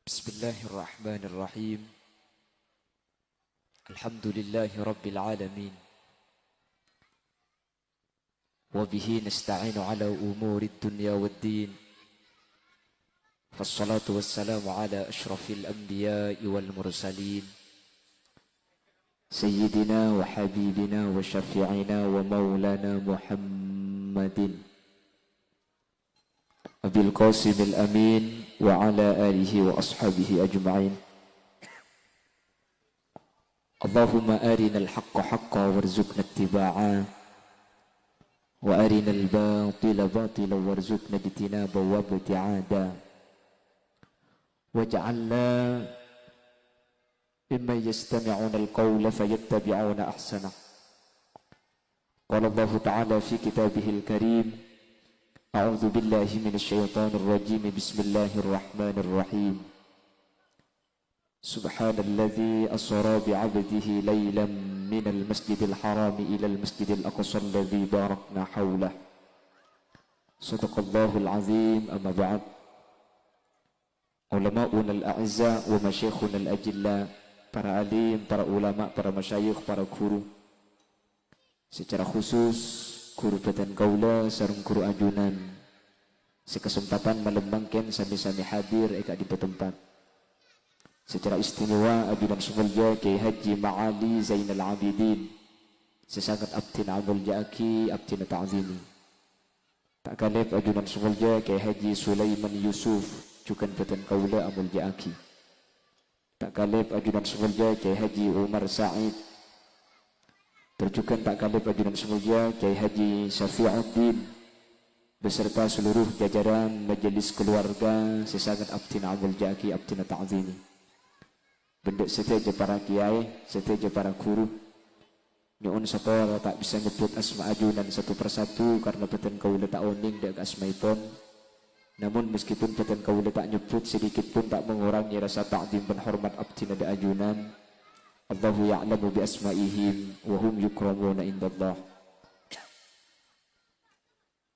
Bismillahirrahmanirrahim. Alhamdulillahi rabbil alamin. Wa bihi nasta'inu ala umurid dunya waddin. Wassalatu wassalamu ala ashrafil anbiya'i wal mursalin. Sayyidina wa habibina wa syafi'ina wa maulana Muhammadin Abil Qasimil Amin wa ala alihi wa ashabihi ajma'in. Allahumma arina al-haqqa haqqa warzuqna ittiba'ah wa arina al-batila batila warzuqna ijtinaba wa ibti'ada waj'alna mimman yastami'una al-qawla fayattabi'una ahsanah. Qala Allah ta'ala fi kitabihil karim, A'udzu billahi minasyaitonir rajim. Bismillahirrahmanirrahim. Subhanalladzi asra bi'abdihi laylan minal masjidil haram ilal masjidil aqsa alladzi barakna hawlah. Shadaqallahul azim. Amma ba'd. Ulama'una al-a'izza wa masyayikhuna al-ajilla, para alim, para ulama, para masyayikh, para guru, secara khusus guru badan kaula sareng guru anjunan, sekesempatan melembangkan sami-sami hadir eka di tempat. Secara istimewa ajunan sumulja Kiai Haji Ma'ali Zainal Abidin, sesangat abdin amul ja'aki abdin ta'zimi. Tak kalip ajunan sumulja Kiai Haji Sulaiman Yusuf jukan badan kaula amul ja'aki. Tak kalip ajunan sumulja Kiai Haji Umar Sa'id, terjukan tak kalip ajunan semulia Kiai Haji Syafi'uddin beserta seluruh jajaran majelis keluarga sesangat abdin amul ja'aki abdin ta'zimi. Bendek setiap para kiai, setiap para guru, nyuun sapor tak bisa nyebut asma ajunan satu persatu karena beten kaula tak oning dek asmaipun. Namun meskipun beten kaula tak nyebut sedikit pun tak mengurangi rasa ta'zim dan hormat abdin ada ajunan. Allahu ya'lamu bi asma'ihim wa hum yukramuna indallah.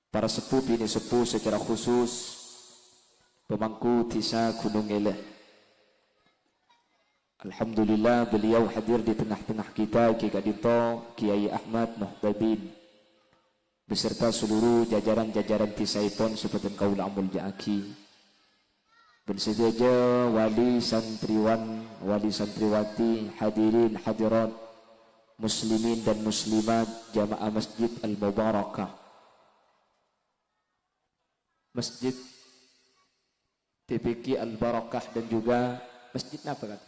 Para sepuh ini sepuh secara khusus pemangku desa Gunung Eleh. Alhamdulillah beliau hadir di tengah-tengah kita, Kiai Kadito Kiai Ahmad Muhtadin beserta seluruh jajaran-jajaran tisaipun seperti kaula amul ja'aki. Bersedia wali santriwan, wali santriwati, hadirin hadirat, muslimin dan muslimat jamaah Masjid Al-Mubarakah, Masjid TPQ Al-Barakah, dan juga Masjid apa kan?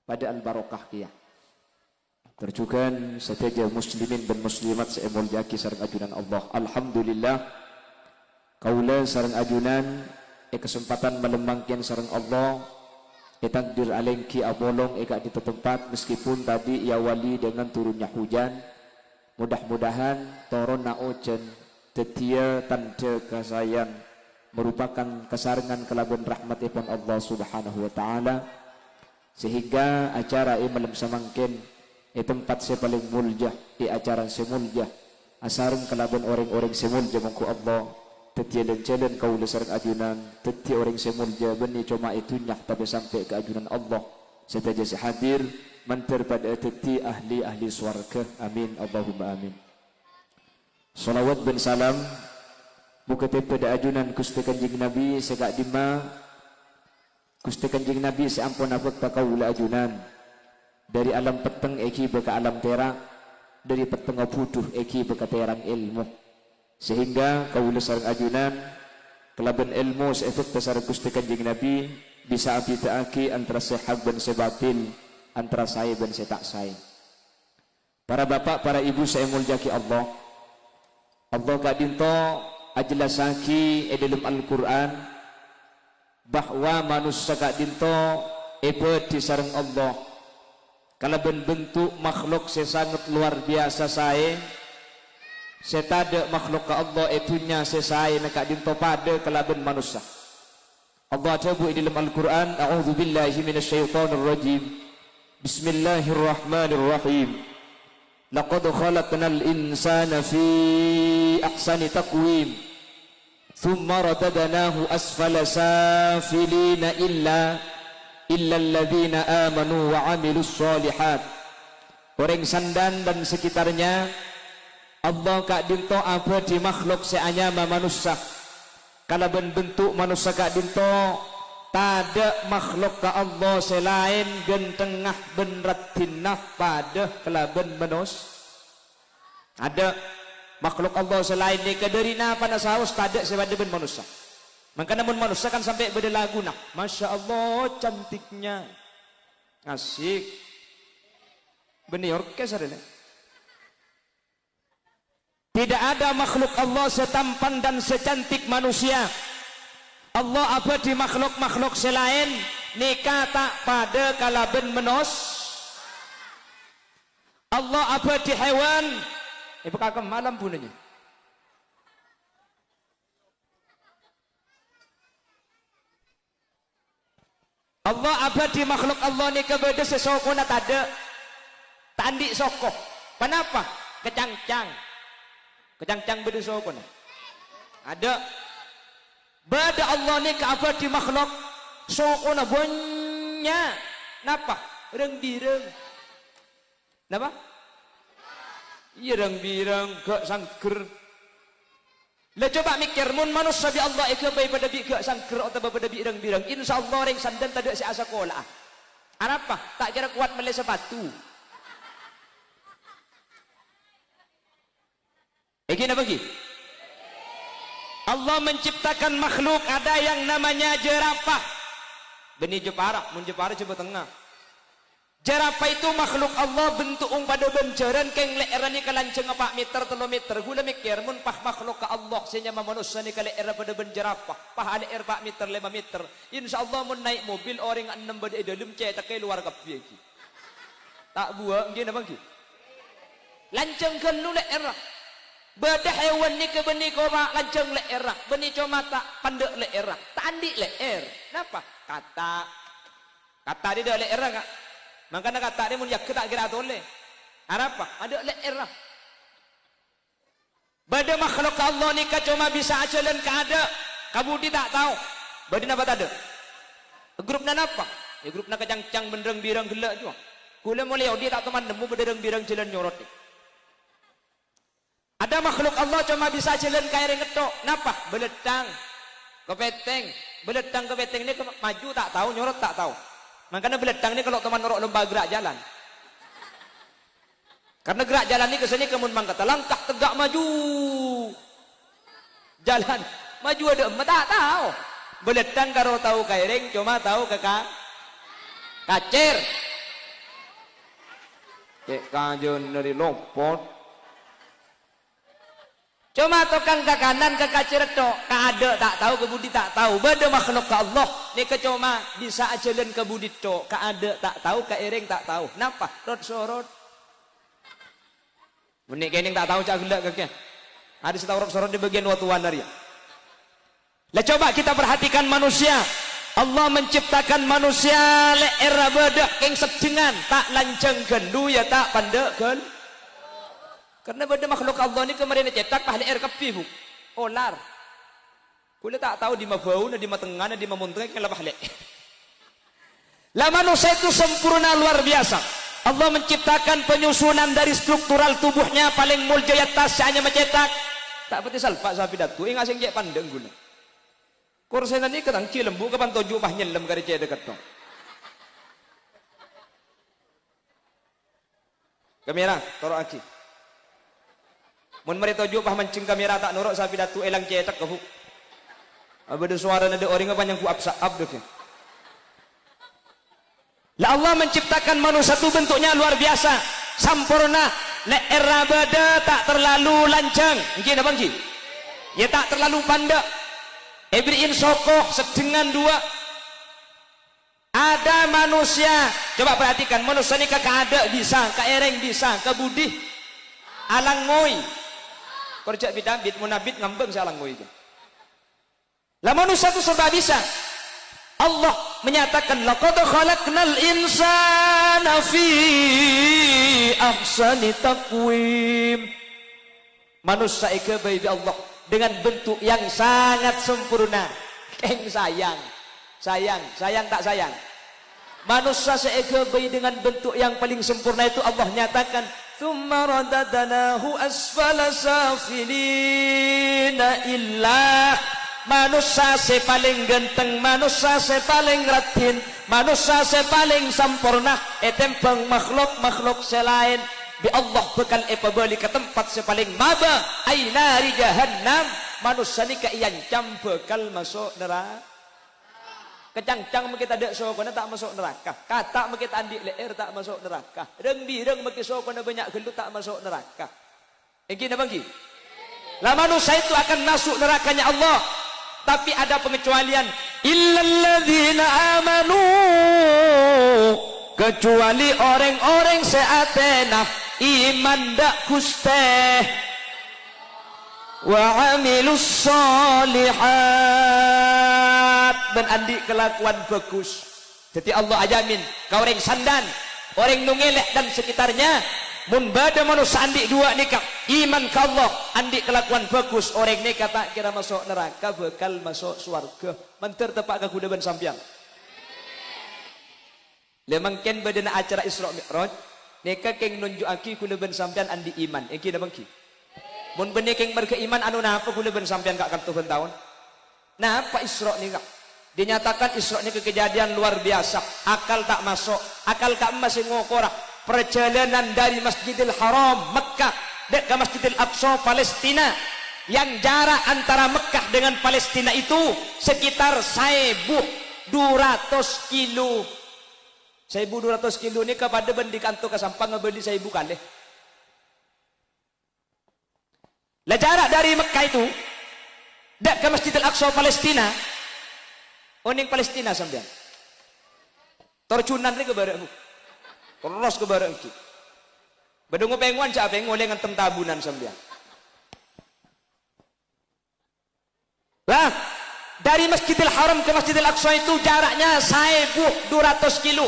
Pada Al-Barakah kia. Terjukan setiap muslimin dan muslimat seemul jaki sareng ajunan Allah. Alhamdulillah kaula sareng ajunan kesempatan melembangkan sareng Allah, takdir alengki abolong eka di tempat meskipun tadi ia wali dengan turunnya hujan. Mudah-mudahan toron na ojen tetia tanda kasayang merupakan kesarengan kelaban rahmat ibn Allah subhanahu wa ta'ala, sehingga acara malam samangkin tempat saya paling mulia acara semulia asareng kelaban orang-orang semulia mongko Allah tetia dan jalan kaula sareng ajunan tetia orang semulja beni cuma itu nyak tapi sampai ke ajunan Allah setaja hadir mantar pada tetia ahli swarga. Amin Allahumma amin. Salawat dan salam muka pada ajunan Gusti Kanjeng Nabi segak dima Gusti Kanjeng Nabi seampun abot kaula ajunan dari alam peteng eki beka alam terak, dari peteng puduh eki beka terang ilmu, sehingga kaula sareng ajunan kelaban ilmu seefek besar Gusti Kanjeng Nabi bisa abitaaki antara sehab dan sebatil, antara saya dan setak saya. Para bapak, para ibu saya muljaki Allah. Allah kadinto ajlasaki dalam Al-Quran bahwa manusia kadinto di sareng Allah kalaban bentuk makhluk sesangat luar biasa saya. Setada makhluk ke Allah itunya sesai nak dinto pada kelaban manusia. Allah tabu di dalam Al-Quran, A'udzu billahi minasyaitonir rajim. Bismillahirrahmanirrahim. Laqad khalaqnal insana fi ahsani taqwim thumma radadnahu asfala safilina illa alladhina amanu wa amilus solihat. Orang sandan dan sekitarnya Allah kak dinto apa di makhluk seanyama manusia. Kalau bentuk manusia kak dinto tada makhluk ka Allah selain gentengah benratinah pada kelaben manus. Ada makhluk Allah selain ni kaderina pada saus tada sebab ben manusia. Maka namun manusia kan sampai berlagu nah. Masya Allah cantiknya. Asik. Benih orkes adalah. Tidak ada makhluk Allah setampan dan secantik manusia. Allah apa di makhluk-makhluk selain nikah tak pada kalaben menos. Allah apa di hewan. Bukan malam punanya. Allah apa di makhluk Allah ni kebeda sesokona tak ada. Tandi sokoh. Kenapa? Kecang-cang. Kecang-cang beda sokona. Ada. Bada Allah ni ke apa di makhluk sokona banyak. Napa? Reng-bireng. Napa? Iya reng-bireng ke sangker. Lah coba mikir mun manusia bi Allah ke bae pada bi ke sangker atau pada bi reng-bireng. Insyaallah reng sandan tak ada si asa sekolah. Apa? Tak kira kuat mele sepatu. Begini bagi. Allah menciptakan makhluk ada yang namanya jerapah. Benih jepara, mun jepara coba tengah. Jerapah itu makhluk Allah bentuk pada benceran keng leeran ni kalanceng 4 meter 3 meter. Gula mikir mun pah makhluk ka Allah senyama manusia ni kale era pada benjerapah. Pah ale 4 meter 5 meter. Insyaallah mun naik mobil orang 6 bade dalam cetak ke luar kapi iki. Tak buah ngene bang ki. Lanceng kan lu leerah. Beda hewan ni ke benih koma lanceng leerah, benih cuma tak pandek leerah, tandi leer. Kenapa? Kata dia dah leerah kak. Makanya kata dia mun yak tak kira tole. Apa? Ada leerah. Beda makhluk Allah ni ke cuma bisa ajalan ke ada, kabudi tak tahu. Beda apa tak ada? Grupna apa? Ya grupna kecang-cang bendereng birang gelak juga. Kula mulai dia tak teman nemu bendereng birang jalan nyorot. Ada makhluk Allah cuma bisa jalan kaya ngetok. Kenapa? Beletang, kepeteng. Beletang kepeteng ini maju tak tahu, nyorot tak tahu. Makanya beletang ini kalau teman norok lomba gerak jalan. Karena gerak jalan ini kesini kemun kata langkah tegak maju. Jalan maju ada emak tak tahu. Beletang kalau tahu kairing cuma tahu kacir. Cek kajon dari lopot. Cuma tukang ke kanan ke kacir tok, kada tak tahu ke budi tak tahu. Beda makhluk ke Allah ni ke cuma bisa ajalan ke budi tok, kada tak tahu ke iring tak tahu. Napa? Rot sorot. Menik kening tak tahu cak gelak ke. Ada setahu rot sorot di bagian watuan dari. Lah coba kita perhatikan manusia. Allah menciptakan manusia le era beda keng sedengan tak lanceng gendu ya tak pandek gen. Karena pada makhluk Allah ni kemarin cetak pahli air kepi bu, olar. Kula tak tahu di mabau, di matengah, di mamunteng kalau pahli. Lah manusia itu sempurna luar biasa. Allah menciptakan penyusunan dari struktural tubuhnya paling mulia atas hanya mencetak. Tak pati salpak sapi datu, ingat sing cek pandeng gula. Kursen ni ketang cilembu kapan toju pah nyelem kari cek dekat tu. Kamera, taruh aki. Mun mari toju pah mancing kamera tak norok sapi datu elang cetak ke hu. Abada suara ada orang apa yang ku absaab dek. La Allah menciptakan manusia itu bentuknya luar biasa, sempurna. Le era bada tak terlalu lancang. Nggih napa nggih? Ya tak terlalu pandai. Ibriin sokoh sedengan dua. Ada manusia, coba perhatikan manusia ini kakak bisa, kaereng bisa, kebudi alang ngoi. Kerja bidabit munabit ngambeng salang ngoi itu. Lah manusia itu serba bisa. Allah menyatakan laqad khalaqnal insana fi ahsani taqwim. Manusia ika bayi Allah dengan bentuk yang sangat sempurna. Keng sayang. Sayang tak sayang? Manusia seekor bayi dengan bentuk yang paling sempurna itu Allah nyatakan, "Tsumma radadnahu asfala safilina illa." Manusia paling ganteng, manusia paling ratin, manusia paling sempurna. Etempeng makhluk selain bi Allah bekal epabali ke tempat paling maba ainari jahannam. Manusia ni kaiyancam bekal masuk neraka. Kecang-cang kita dek sokona tak masuk neraka. Kata kita andik leer tak masuk neraka. Reng maki sokona banyak gelut tak masuk neraka. Engki na bangki? Lah manusia itu akan masuk nerakanya Allah. Tapi ada pengecualian. Illalladzina amanu. Kecuali orang-orang seatena iman dak kusteh. Wa amilus solihat. Dan andik kelakuan bagus. Jadi Allah ajamin kau orang sandan, orang nungelek dan sekitarnya, mun bada manusia andik dua nikah iman ke Allah, andik kelakuan bagus, orang nikah tak kira masuk neraka, bekal masuk surga. Menter tepak ke kudaban sampiang. Lemang ken badana acara Isra Mi'raj, nikah keng nunjuk aki kudaban sampian andik iman. Engki na bangki. Mun benih keng berkeiman anu napa kudaban sampian kak kartuhan tahun. Napa Isra nikah? Dinyatakan Isra ini kejadian luar biasa. Akal tak masuk, akal tak masih ngokorak. Perjalanan dari Masjidil Haram Mekah dek ke Masjidil Aqsa Palestina, yang jarak antara Mekah dengan Palestina itu sekitar 1.200 kilo. 1.200 kilo ini kepada bendikan tu kesampang ngebeli 1.000 kali. Lah jarak dari Mekah itu dek ke Masjidil Aqsa Palestina. Oning Palestina sampean. Torcunan ke bareng. Terus ke bareng ki. Bedungo penguan cak pengu oleh ngantem tabunan sampean. Lah, dari Masjidil Haram ke Masjidil Aqsa itu jaraknya 1.200 kilo.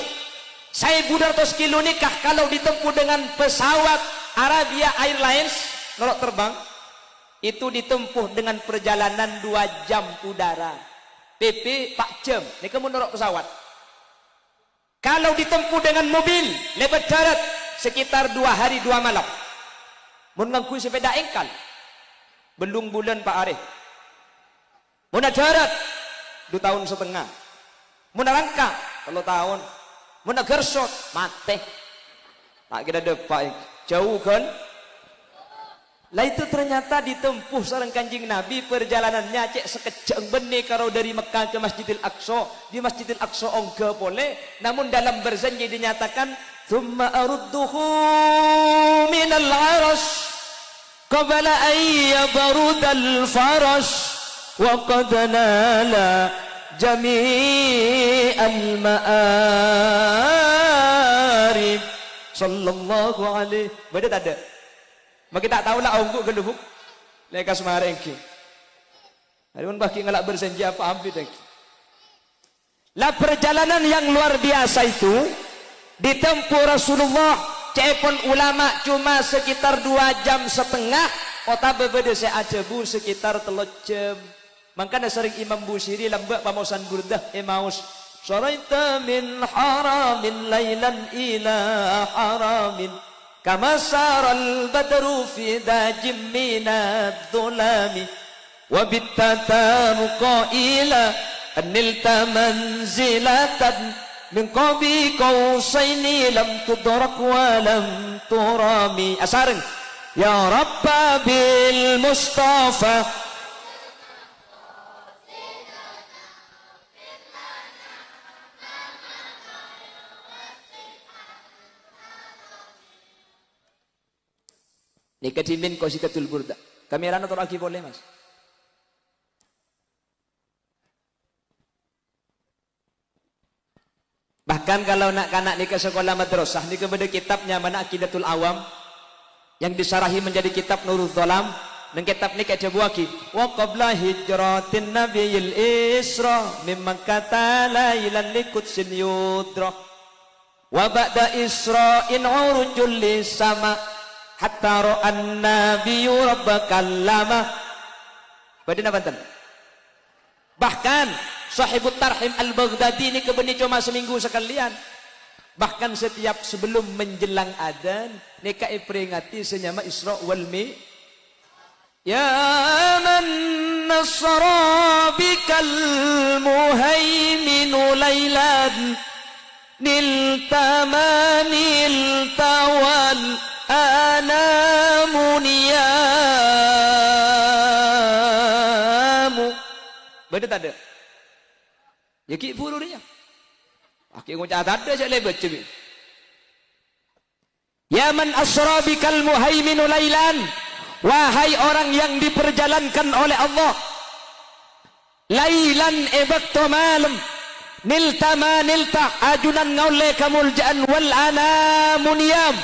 1.200 kilo nikah kalau ditempuh dengan pesawat Arabia Airlines nolok terbang itu ditempuh dengan perjalanan 2 jam udara. PP 4 jam ini kamu norok pesawat. Kalau ditempuh dengan mobil lebat darat sekitar 2 hari 2 malam. Mun ngangku sepeda engkal belum bulan Pak Arif. Mun darat 2 tahun setengah. Mun rangka 3 tahun. Mun gersot mate. Tak kira depak jauh kan. Lah itu ternyata ditempuh sareng Kanjeng Nabi perjalanannya cek sekejang benih karo dari Mekah ke Masjidil Aqsa. Di Masjidil Aqsa ongga boleh, namun dalam berjanji dinyatakan thumma arudduhu minal arash qabla an yabrudal farash wa qad nala jami'al ma'arif sallallahu alaihi. Beda tak ada? Maka tak tahulah ongguk gelubuk. Leka semarang ki. Hari pun baki ngelak bersenji apa ambil dengki. Lah perjalanan yang luar biasa itu ditempuh Rasulullah. Cepon ulama cuma sekitar 2,5 jam. Kota berbeda saya ajabu sekitar 3 jam. Makanya sering Imam Busiri lambak pamosan burdah Emaus. Saraita min haramin laylan ila haramin. Kama saral badru fi dajim minad dhulami wa bittataru qaila anilta manzilatan min qabi qausaini lam tudrak wa lam turami. Asareng ya rabba bil mustafa Nikadimin Qasikatul Burda. Kamera atau lagi boleh mas? Bahkan kalau nak kanak nikah sekolah madrasah, nikah pada kitabnya mana Aqidatul Awam yang disarahi menjadi kitab Nurul Dhalam. Dan kitab nikah jabuaki. Wa qabla hijratin nabiyil isra mimman katala ilan likutsin yudra. Wa ba'da isra'in urujul lisama hatta ra'an nabiyyu rabbakallama Badan apa ten? Bahkan Sahibut Tarhim Al-Baghdadi ini kebeni cuma seminggu sekalian. Bahkan setiap sebelum menjelang adzan nekai peringati senyama Isra wal Mi. Ya man nasra bikal muhaimin lailan niltamanil tawal anamuniyamu. Beda tak ada? Ya ki furu dia. Akhir ngucap tak ada je lebet je. Ya man asra bikal muhaiminu lailan. Wahai orang yang diperjalankan oleh Allah. Lailan ebakto malam. Nilta ajunan ngaule kamuljaan wal anamuniyam.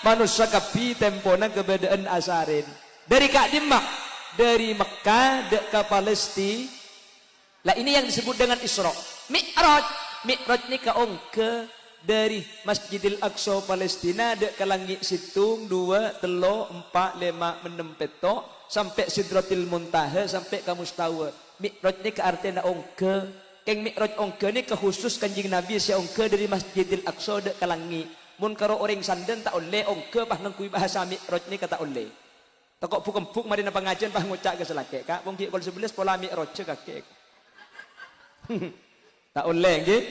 Manusia kapi tempona kebedaan asarin. Dari Kak Dimak. Dari Mekah ke Palestina. Lah ini yang disebut dengan Isra. Mi'raj. Mi'raj ni kaong ke dari Masjidil Aqsa Palestina dek ke langit situng 2, 3, 4, 5, 6 petok sampai Sidratil Muntaha sampai ke Mustawa. Mi'raj ni ke artinya ong ke. Keng Mi'raj ong ke ni ke khusus Kanjeng Nabi si ong ke dari Masjidil Aqsa dek ke langit. Mun karo orang sandan tak oleh ong ke pah nangkui bahasa Mi'raj ni kata oleh. Takok pukempuk mari na pengajian pah ngucak ke selake kak. Wong ki kol 11 pola Mi'raj kakek. Tak oleh nggih.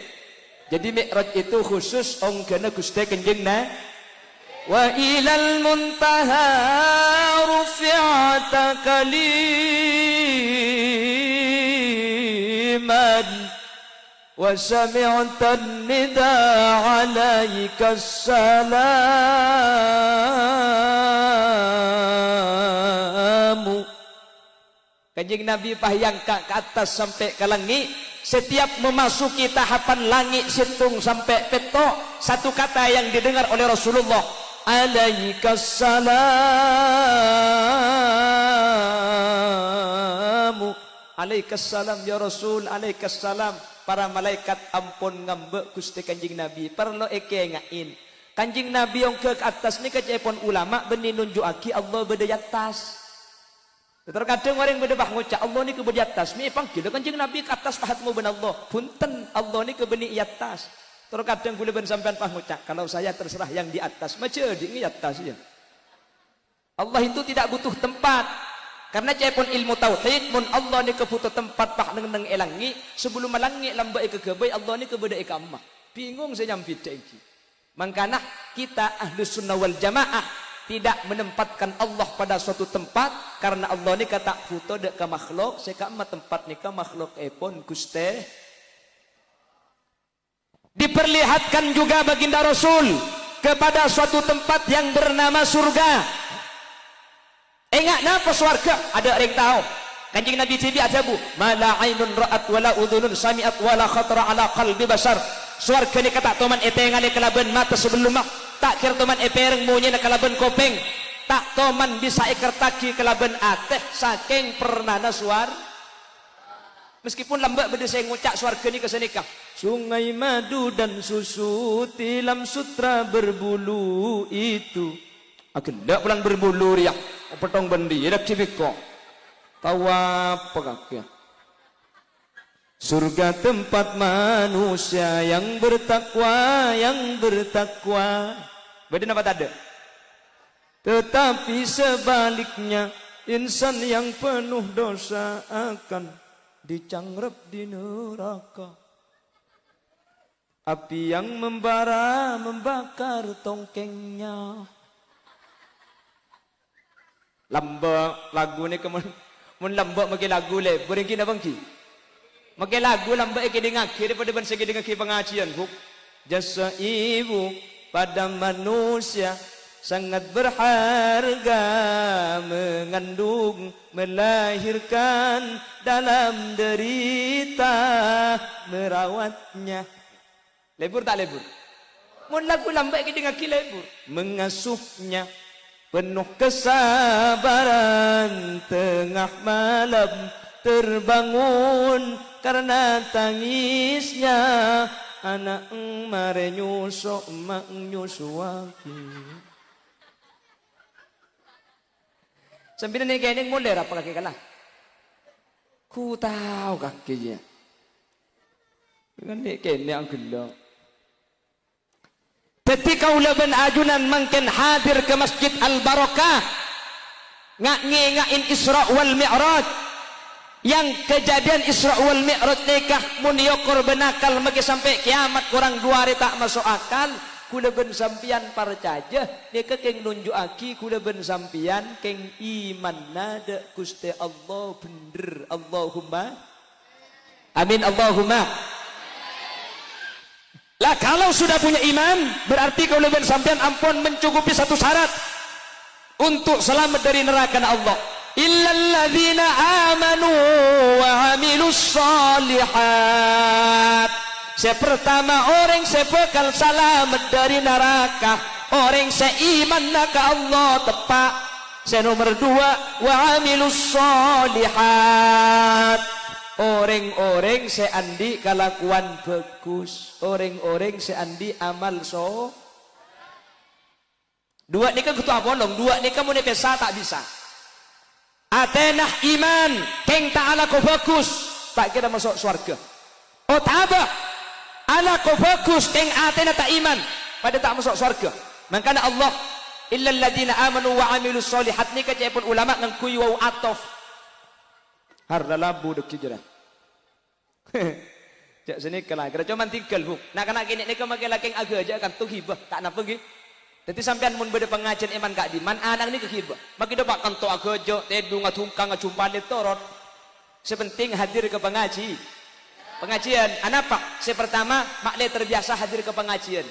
Jadi Mi'raj itu khusus ongkena Gusti Kanjeng na. Wa ilal muntaha rufi'ata kaliman wa sami'ta nida alaika salamu. Kanjeng Nabi pahyang ke atas sampai ke langit. Setiap memasuki tahapan langit situng sampai petok, satu kata yang didengar oleh Rasulullah, alaikas salamu. Alaikas salam ya Rasul, alaikas salam. Para malaikat ampun ngambek Gusti Kanjeng Nabi. Perlu eke ngain. Kanjeng Nabi yang ke atas ni kecepon ulama benih nunjuaki Allah beda atas. Terkadang orang berdebah ngucap Allah ni ke di atas. Mi panggil Kanjeng Nabi ke atas pahatmu ben Allah. Punten Allah ni ke beni atas. Terkadang boleh ben sampean pah ngucap kalau saya terserah yang di atas. Macam di atas ya. Allah itu tidak butuh tempat. Karena cepon ilmu tauhid mun Allah ni ke butuh tempat pah neng elangi sebelum melangi lambai ke kebai Allah ni ke beda ikamah. Bingung saya nyampi iki. Mangkana kita Ahlus Sunnah wal Jamaah tidak menempatkan Allah pada suatu tempat karena Allah ni kata foto dek ke makhluk sekama tempat ni ke makhluk epon Gusti. Diperlihatkan juga baginda Rasul kepada suatu tempat yang bernama surga. Ingat napa surga? Ada orang tahu. Kanjeng Nabi tibi ajabu, mala ainun ra'at wala udhunun sami'at wala khatara ala qalbi basar. Surga ni kata toman etengale kelaban mata sebelum mak. Tak kira toman epereng munyi na kalaban kopeng. Tak toman bisa ikertaki kalaban ateh saking pernana suar. Meskipun lambak beda saya ngucak suarga ni kesenikah. Sungai madu dan susu tilam sutra berbulu itu. Agak pulang berbulu riak. Petong bendi dak cibiko. Tahu apa kakek? Surga tempat manusia yang bertakwa, yang bertakwa. Beda apa tak ada? Tetapi sebaliknya insan yang penuh dosa akan dicanggrep di neraka. Api yang membara membakar tongkengnya. Lambak lagu ni kemun lambak bagi lagu le, beringki na bangki. Maka lagu lambat ke dengar daripada bangsa ke dengar pengajian buk. Jasa ibu pada manusia sangat berharga, mengandung, melahirkan, dalam derita merawatnya. Lebur tak lebur? Mun lagu lambat ke dengar lebur. Mengasuhnya penuh kesabaran, tengah malam terbangun karena tangisnya anak mare nyuso mak nyusuaki. Sambil ni kaya ni mulai apa kaki kalah. Ku tahu kakinya. Kan nek kene ang gelo. Ketika ulaban ajunan mungkin hadir ke Masjid Al-Barakah ngain Isra wal Mi'raj yang kejadian Isra wal Mi'raj nikah mun yo korbanakal magi sampai kiamat kurang 2 hari tak masuk akal kula ben sampian parcaja nika keng nunjukaki kula ben sampian keng imanna de Gusti Allah bener Allahumma amin Allahumma. Lah kalau sudah punya iman berarti kula ben sampian ampun mencukupi satu syarat untuk selamat dari neraka Allah. Illalladzina amanu wa amilus solihat. Sepertama orang sebekal selamat dari neraka orang seiman ke Allah tepat. Senomor 2 wa amilus solihat. Orang-orang seandi kelakuan bagus, orang-orang seandi amal so. 2 ni kan ketua bolong, 2 ni kamu ni pesa tak bisa. Atenah iman, keng ta'ala kau bagus, tak kira masuk surga. Oh tabah, ala kau bagus, keng atenah tak iman, pada tak masuk surga. Makanya Allah, illal ladina amanu wa amilus solihat ni kejayaan ulama nang kuyu wa atof. Harda lambu dek kijera. Jak sini kelah, kira cuma tinggal bu. Nak kini ni kemakai laking agak aja kan tuh hibah, tak napa gi. Jadi sampean mun beda pengajian iman kak di man anak ni kehibah. Maki dapat kan tuh agak aja, tedu ngatungkang ngacumpan di torot. Sepenting hadir ke pengajian. Anapa? Sepertama makle terbiasa hadir ke pengajian.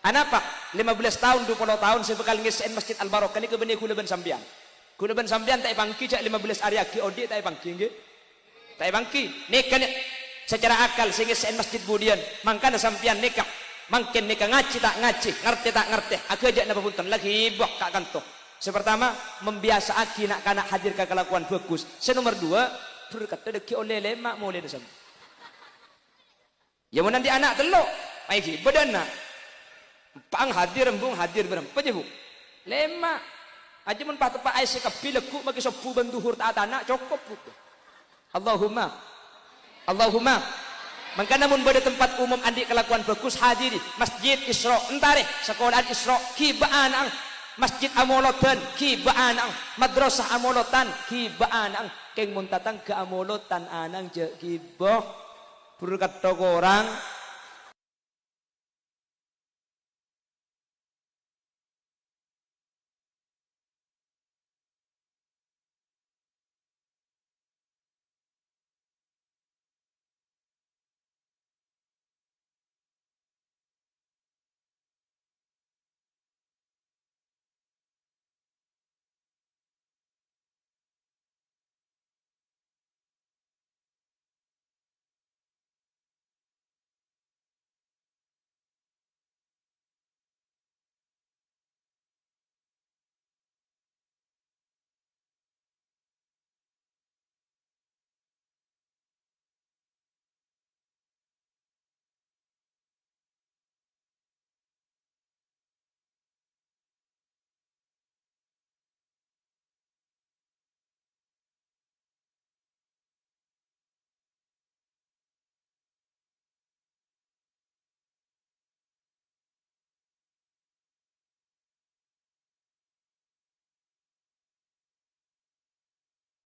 Anapa? 15 tahun 20 tahun saya bekal ngesen Masjid Al-Barakah ni ke benih kula ben sampean. Kula ben sampean tak bangki cak 15 hari aki odi tak bangki nggih. Tak bangki. Nikah secara akal sehingga sen masjid budian. Mangkana sampean nikah. Mungkin nikah ngaji tak ngaji, ngerti tak ngerti. Aku ajak napa punten lagi boh kak kanto. Sepertama membiasa aki nak kanak hadir ke kelakuan bagus. Senomor 2 berkata deki oleh lemak mulai desam. Ya mun nanti anak telok. Aiki bedana. Pang hadir embung hadir berapa je bu? Lemak. Aja mun pat-pat ai sekapi lekuk bagi sopu banduhur tak anak cukup bu. Allahumma. Maka namun pada tempat umum andi kelakuan bagus hadiri Masjid Isra entare sekolah Isra kibaan ang Masjid Amolotan kibaan ang madrasah Amolotan kibaan ang keng muntatang ke Amolotan anang je kibah berkat orang